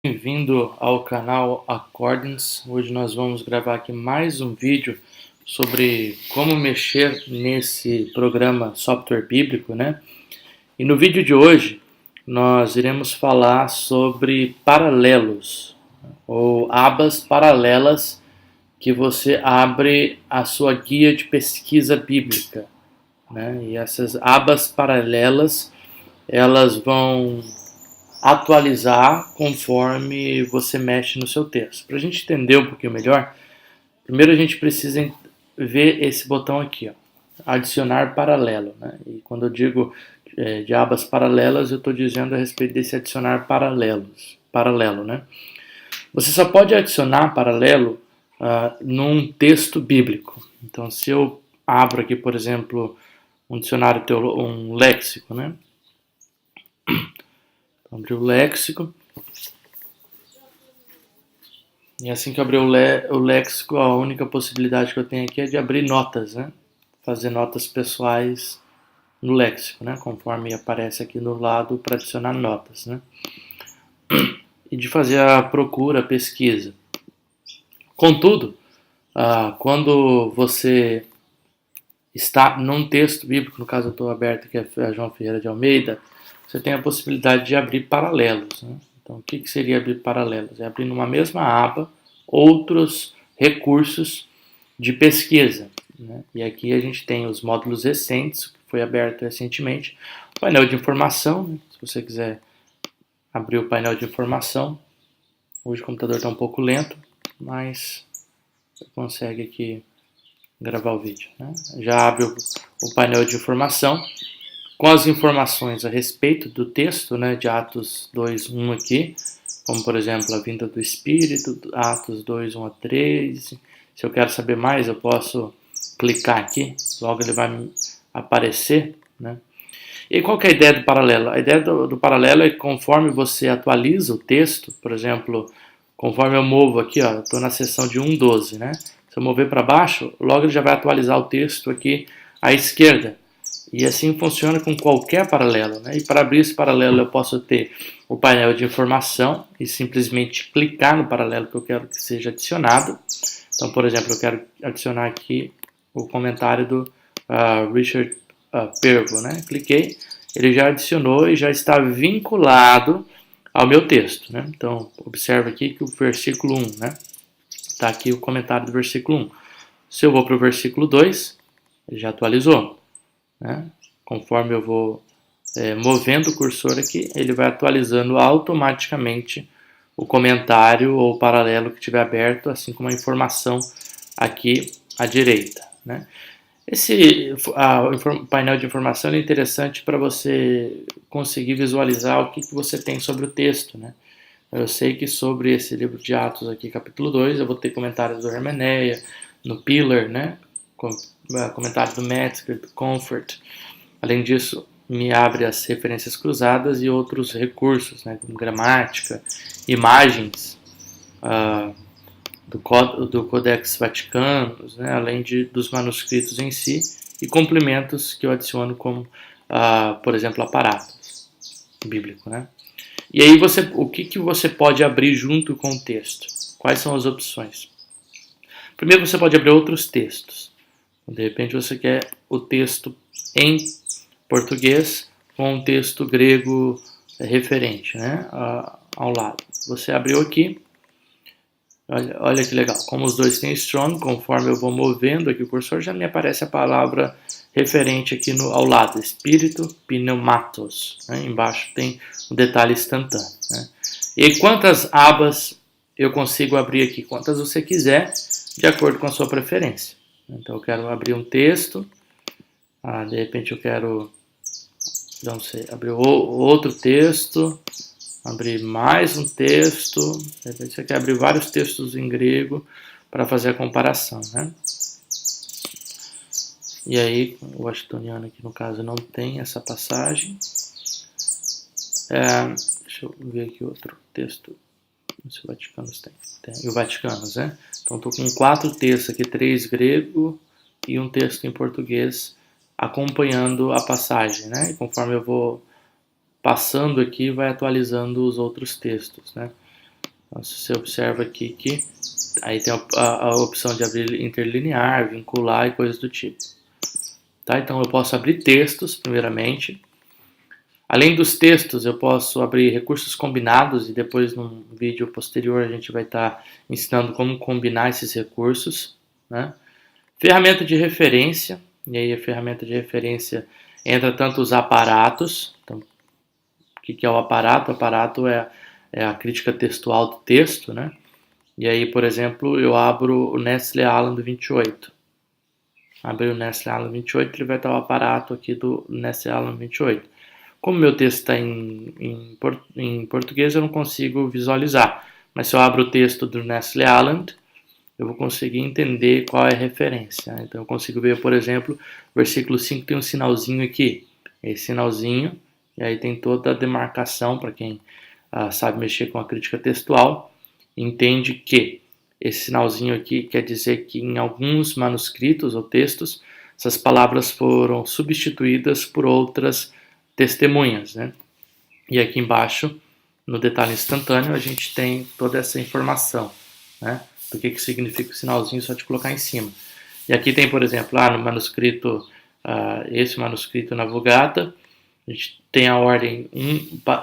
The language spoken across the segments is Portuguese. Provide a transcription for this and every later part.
Bem-vindo ao canal Accordance. Hoje nós vamos gravar aqui mais um vídeo sobre como mexer nesse programa software bíblico, né? E no vídeo de hoje nós iremos falar sobre paralelos ou abas paralelas que você abre a sua guia de pesquisa bíblica, né? E essas abas paralelas elas vão atualizar conforme você mexe no seu texto. Para a gente entender um pouquinho melhor, primeiro a gente precisa ver esse botão aqui, ó, adicionar paralelo, né? E quando eu digo de abas paralelas, eu estou dizendo a respeito desse adicionar paralelo, né? Você só pode adicionar paralelo num texto bíblico. Então, se eu abro aqui, por exemplo, um dicionário, um léxico, né? Abrir o léxico. E assim que eu abrir o léxico, a única possibilidade que eu tenho aqui é de abrir notas, né? Fazer notas pessoais no léxico, né? Conforme aparece aqui no lado para adicionar notas, né? E de fazer a procura, a pesquisa. Contudo, quando você está num texto bíblico, no caso eu estou aberto aqui a João Ferreira de Almeida, você tem a possibilidade de abrir paralelos, né? Então, o que seria abrir paralelos? É abrir numa mesma aba outros recursos de pesquisa, né? E aqui a gente tem os módulos recentes, que foi aberto recentemente, o painel de informação, né? Se você quiser abrir o painel de informação, hoje o computador está um pouco lento, mas você consegue aqui gravar o vídeo, né? Já abre o painel de informação, com as informações a respeito do texto, né, de Atos 2:1 aqui, como por exemplo a vinda do Espírito, Atos 2:1 a 13. Se eu quero saber mais, eu posso clicar aqui, logo ele vai aparecer, né? E qual que é a ideia do paralelo? A ideia do paralelo é que conforme você atualiza o texto, por exemplo, conforme eu movo aqui, ó, estou na seção de 1:12, né? Se eu mover para baixo, logo ele já vai atualizar o texto aqui à esquerda. E assim funciona com qualquer paralelo, né? E para abrir esse paralelo eu posso ter o painel de informação e simplesmente clicar no paralelo que eu quero que seja adicionado. Então, por exemplo, eu quero adicionar aqui o comentário do Richard Pergo, né? Cliquei, ele já adicionou e já está vinculado ao meu texto, né? Então, observe aqui que o versículo 1, né? Está aqui o comentário do versículo 1. Se eu vou para o versículo 2, ele já atualizou, né? Conforme eu vou movendo o cursor aqui, ele vai atualizando automaticamente o comentário ou o paralelo que tiver aberto, assim como a informação aqui à direita, né? Esse painel de informação é interessante para você conseguir visualizar o que você tem sobre o texto, né? Eu sei que sobre esse livro de Atos aqui, capítulo 2, eu vou ter comentários do Hermeneia, no Pillar, né? Comentário do Metzger, do Comfort. Além disso, me abre as referências cruzadas e outros recursos, né? Como gramática, imagens do Codex Vaticanus, né? Além dos manuscritos em si e complementos que eu adiciono como, por exemplo, aparatos bíblico, né? E aí o que você pode abrir junto com o texto? Quais são as opções? Primeiro você pode abrir outros textos. De repente você quer o texto em português com um texto grego referente, né, ao lado. Você abriu aqui, olha que legal, como os dois têm strong, conforme eu vou movendo aqui o cursor, já me aparece a palavra referente aqui ao lado, espírito pneumatos, né? Embaixo tem um detalhe instantâneo, né? E quantas abas eu consigo abrir aqui? Quantas você quiser, de acordo com a sua preferência. Então eu quero abrir um texto, de repente eu quero, não sei, abrir outro texto, abrir mais um texto, de repente você quer abrir vários textos em grego para fazer a comparação, né? E aí, o washingtoniano aqui no caso não tem essa passagem. Deixa eu ver aqui outro texto. Se o Vaticanus tem. E o Vaticanus, né? Então estou com 4 textos aqui, 3 grego e um texto em português acompanhando a passagem, né? E conforme eu vou passando aqui, vai atualizando os outros textos, né? Então, se você observa aqui que aí tem a opção de abrir interlinear, vincular e coisas do tipo. Tá? Então eu posso abrir textos, primeiramente. Além dos textos, eu posso abrir recursos combinados e depois num vídeo posterior a gente vai estar ensinando como combinar esses recursos, né? Ferramenta de referência, e aí a ferramenta de referência entra tanto os aparatos. Então, o que é o aparato? O aparato é a crítica textual do texto, né? E aí, por exemplo, eu abro o Nestle Aland 28. Abrir o Nestle Aland 28, ele vai estar o aparato aqui do Nestle Aland 28. Como meu texto está em português, eu não consigo visualizar. Mas se eu abro o texto do Nestle Aland, eu vou conseguir entender qual é a referência. Então eu consigo ver, por exemplo, o versículo 5 tem um sinalzinho aqui. Esse sinalzinho, e aí tem toda a demarcação para quem sabe mexer com a crítica textual, entende que esse sinalzinho aqui quer dizer que em alguns manuscritos ou textos, essas palavras foram substituídas por outras testemunhas, né? E aqui embaixo, no detalhe instantâneo, a gente tem toda essa informação, né? Do que significa o sinalzinho, só de colocar em cima. E aqui tem, por exemplo, no manuscrito, esse manuscrito na Vulgata, a gente tem a ordem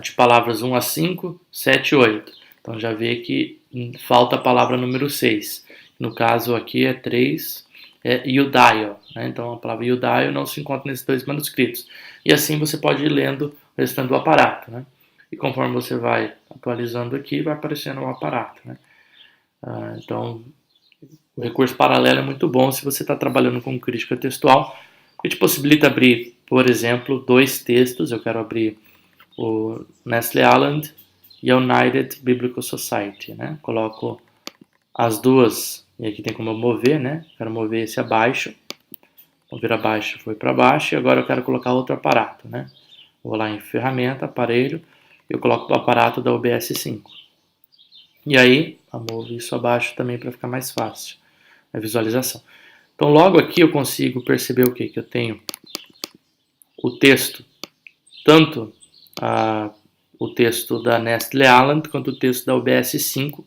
de palavras 1 a 5, 7 e 8. Então já vê que falta a palavra número 6. No caso aqui é 3, é Iudaio, né? Então a palavra Iudaio não se encontra nesses dois manuscritos. E assim você pode ir lendo o restante do aparato, né? E conforme você vai atualizando aqui, vai aparecendo o aparato, né? Então, o recurso paralelo é muito bom se você está trabalhando com crítica textual, porque te possibilita abrir, por exemplo, dois textos. Eu quero abrir o Nestle Aland e a United Biblical Society, né? Coloco as duas, e aqui tem como eu mover, né? Quero mover esse abaixo. Mover abaixo foi para baixo, e agora eu quero colocar outro aparato, né? Vou lá em ferramenta, aparelho, e eu coloco o aparato da OBS 5. E aí, eu movo isso abaixo também para ficar mais fácil a visualização. Então, logo aqui eu consigo perceber o que? Que eu tenho o texto, tanto o texto da Nestle Aland quanto o texto da OBS 5,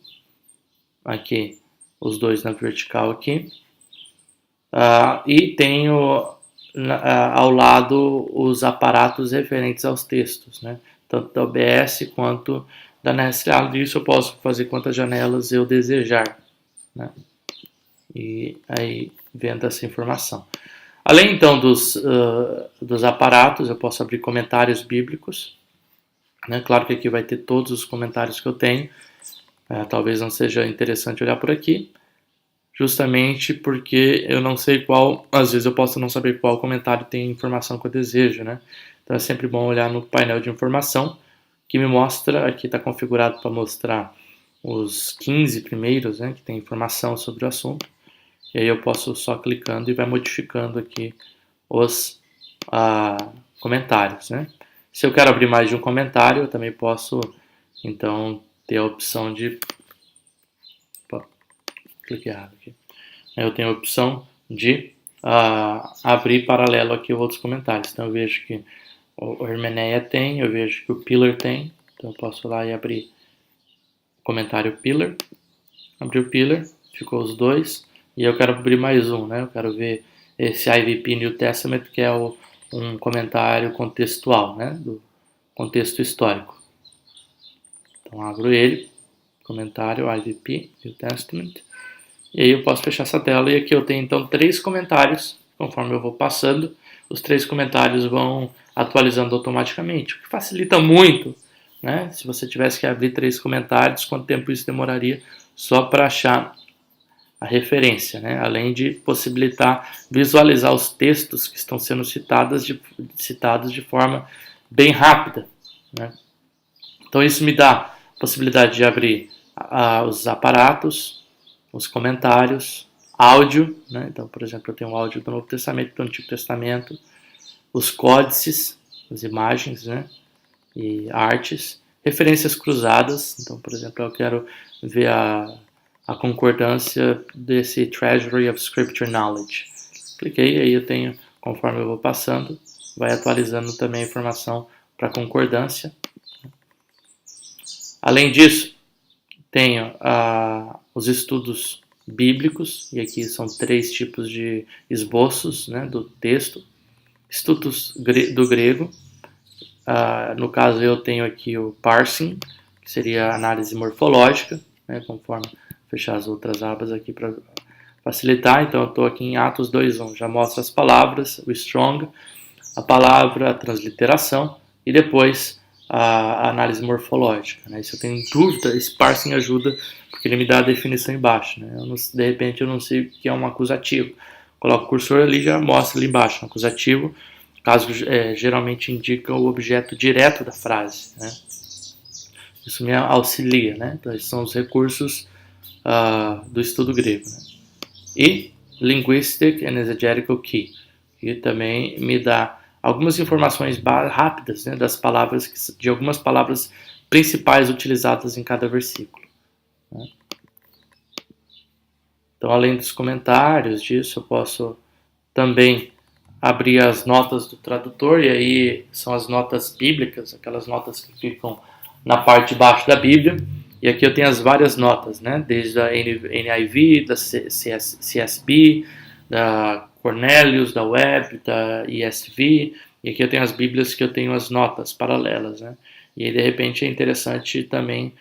aqui, os dois na vertical aqui. E tenho ao lado os aparatos referentes aos textos, né? Tanto da OBS quanto da Nestle Aland. Isso eu posso fazer quantas janelas eu desejar, né? E aí vendo essa informação. Além então dos aparatos, eu posso abrir comentários bíblicos, né? Claro que aqui vai ter todos os comentários que eu tenho. Talvez não seja interessante olhar por aqui, justamente porque eu não sei qual, às vezes eu posso não saber qual comentário tem a informação que eu desejo, né? Então é sempre bom olhar no painel de informação, que me mostra, aqui está configurado para mostrar os 15 primeiros, né, que tem informação sobre o assunto, e aí eu posso só clicando e vai modificando aqui os comentários, né? Se eu quero abrir mais de um comentário, eu também posso, então, ter a opção de... cliquei errado aqui. Eu tenho a opção de abrir paralelo aqui outros comentários. Então eu vejo que o Hermeneia tem, eu vejo que o Pillar tem, então eu posso ir lá e abrir o comentário Pillar. Abri o Pillar, ficou os dois, e eu quero abrir mais um, né? Eu quero ver esse IVP New Testament, que é um comentário contextual, né? Do contexto histórico. Então abro ele, comentário IVP New Testament. E aí eu posso fechar essa tela, e aqui eu tenho então 3 comentários. Conforme eu vou passando, os 3 comentários vão atualizando automaticamente, o que facilita muito, né? Se você tivesse que abrir 3 comentários, quanto tempo isso demoraria só para achar a referência, né? Além de possibilitar visualizar os textos que estão sendo citados de forma bem rápida, né? Então isso me dá a possibilidade de abrir os aparatos, os comentários, áudio, né? Então, por exemplo, eu tenho um áudio do Novo Testamento, do Antigo Testamento, os códices, as imagens, né? E artes, referências cruzadas. Então, por exemplo, eu quero ver a concordância desse Treasury of Scripture Knowledge. Cliquei, aí eu tenho, conforme eu vou passando, vai atualizando também a informação para concordância. Além disso, tenho os estudos bíblicos, e aqui são 3 tipos de esboços, né, do texto. Estudos do grego, no caso eu tenho aqui o parsing, que seria a análise morfológica, né, conforme fechar as outras abas aqui para facilitar. Então eu estou aqui em Atos 2:1, já mostra as palavras, o strong, a palavra, a transliteração e depois a análise morfológica, né? Se eu tenho dúvida, esse parsing ajuda porque ele me dá a definição embaixo, né? De repente eu não sei o que é um acusativo, coloco o cursor ali, já mostra ali embaixo um acusativo, caso geralmente indica o objeto direto da frase, né? Isso me auxilia, né? Então esses são os recursos do estudo grego, né? E Linguistic and Exegetical Key, que também me dá algumas informações rápidas, né, das palavras, de algumas palavras principais utilizadas em cada versículo, né? Então, além dos comentários disso, eu posso também abrir as notas do tradutor, e aí são as notas bíblicas, aquelas notas que ficam na parte de baixo da Bíblia. E aqui eu tenho as várias notas, né? Desde a NIV, da CSB, da Cornelius, da Web, da ESV. E aqui eu tenho as Bíblias que eu tenho as notas paralelas, né? E aí, de repente, é interessante também,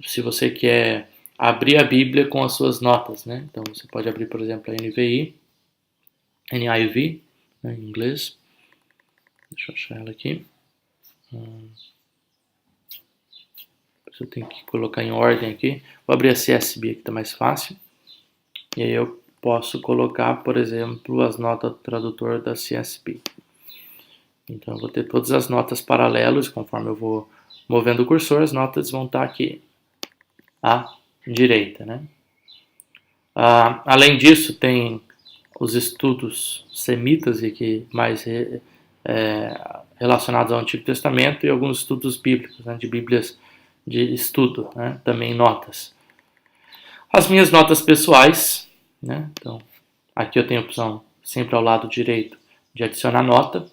se você quer abrir a Bíblia com as suas notas, né? Então, você pode abrir, por exemplo, a NIV, né, em inglês. Deixa eu achar ela aqui. Eu tenho que colocar em ordem aqui. Vou abrir a CSB aqui, tá mais fácil. E aí eu posso colocar, por exemplo, as notas do tradutor da CSB. Então eu vou ter todas as notas paralelas, conforme eu vou movendo o cursor, as notas vão estar aqui à direita, né? Além disso, tem os estudos semitas e que mais relacionados ao Antigo Testamento, e alguns estudos bíblicos, né, de Bíblias de estudo, né, também notas. As minhas notas pessoais, né, então aqui eu tenho a opção sempre ao lado direito de adicionar nota,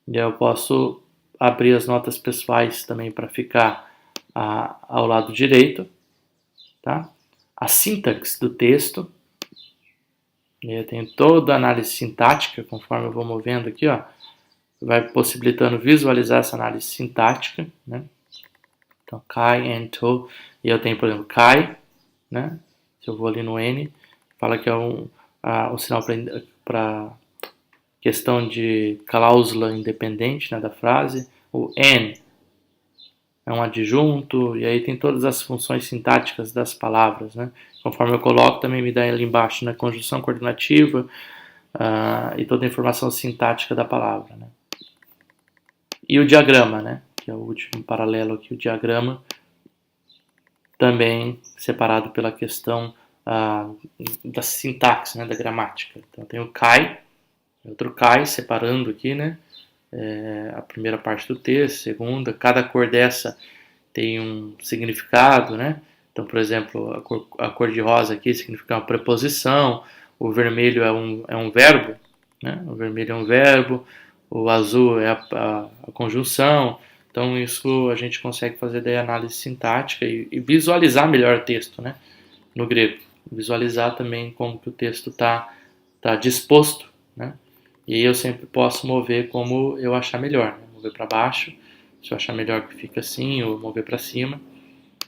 e aí eu posso abrir as notas pessoais também para ficar ao lado direito, tá? A sintaxe do texto, e aí eu tenho toda a análise sintática, conforme eu vou movendo aqui, ó, vai possibilitando visualizar essa análise sintática, né? Então, kai, and, to, e eu tenho, por exemplo, kai, né? Se eu vou ali no N, fala que é um sinal para questão de cláusula independente, né, da frase. O N é um adjunto, e aí tem todas as funções sintáticas das palavras, né? Conforme eu coloco, também me dá ali embaixo, né, conjunção coordenativa e toda a informação sintática da palavra, né? E o diagrama, né, que é o último paralelo aqui, o diagrama, também separado pela questão da sintaxe, né, da gramática. Então tem o kai, outro kai, separando aqui, né, a primeira parte do texto, segunda, cada cor dessa tem um significado, né? Então, por exemplo, a cor de rosa aqui significa uma preposição, o vermelho é um verbo, né? O vermelho é um verbo, o azul é a conjunção. Então isso a gente consegue fazer daí análise sintática e visualizar melhor o texto, né, no grego. Visualizar também como que o texto tá disposto, né? E aí eu sempre posso mover como eu achar melhor, né? Mover para baixo, se eu achar melhor que fica assim, ou mover para cima,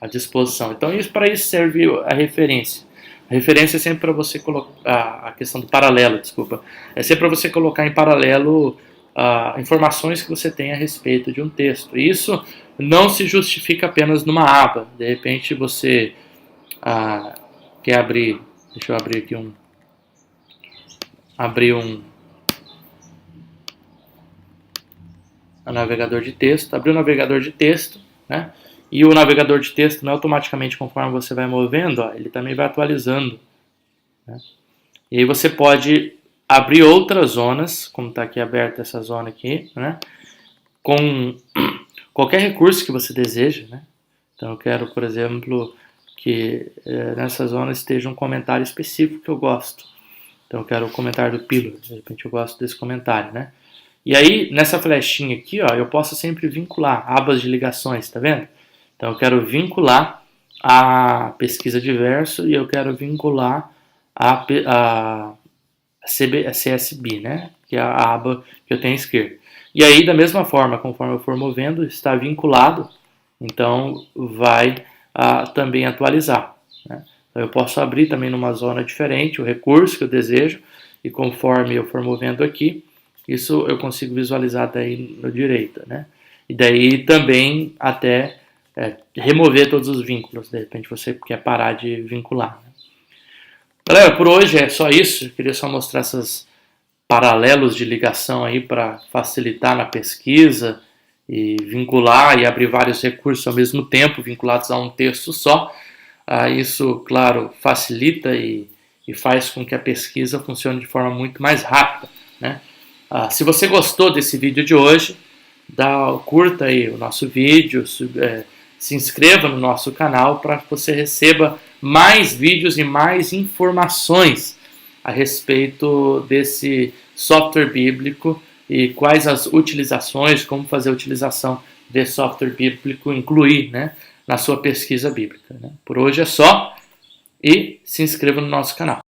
a disposição. Então para isso serve a referência. A referência é sempre para você colocar a questão do paralelo, desculpa. É sempre para você colocar em paralelo informações que você tem a respeito de um texto. E isso não se justifica apenas numa aba. De repente você quer abrir, deixa eu abrir aqui um navegador de texto, abrir o navegador de texto, né? E o navegador de texto, não automaticamente, conforme você vai movendo, ele também vai atualizando, né? E aí você pode abrir outras zonas, como está aqui aberta essa zona aqui, né, com qualquer recurso que você deseja, né? Então eu quero, por exemplo, que nessa zona esteja um comentário específico que eu gosto. Então eu quero o comentário do Pillar, de repente eu gosto desse comentário, né? E aí, nessa flechinha aqui, ó, eu posso sempre vincular abas de ligações, tá vendo? Então eu quero vincular a pesquisa de verso e eu quero vincular a CSB, né? Que é a aba que eu tenho à esquerda. E aí, da mesma forma, conforme eu for movendo, está vinculado, então vai também atualizar, né? Então eu posso abrir também numa zona diferente o recurso que eu desejo e conforme eu for movendo aqui, isso eu consigo visualizar daí no direita, né? E daí também até remover todos os vínculos, de repente você quer parar de vincular, né? Galera, por hoje é só isso, eu queria só mostrar esses paralelos de ligação aí para facilitar na pesquisa e vincular e abrir vários recursos ao mesmo tempo, vinculados a um texto só. Isso, claro, facilita e faz com que a pesquisa funcione de forma muito mais rápida, né? Se você gostou desse vídeo de hoje, curta aí o nosso vídeo, se inscreva no nosso canal para que você receba mais vídeos e mais informações a respeito desse software bíblico e quais as utilizações, como fazer a utilização desse software bíblico, incluir, né, na sua pesquisa bíblica, né? Por hoje é só e se inscreva no nosso canal.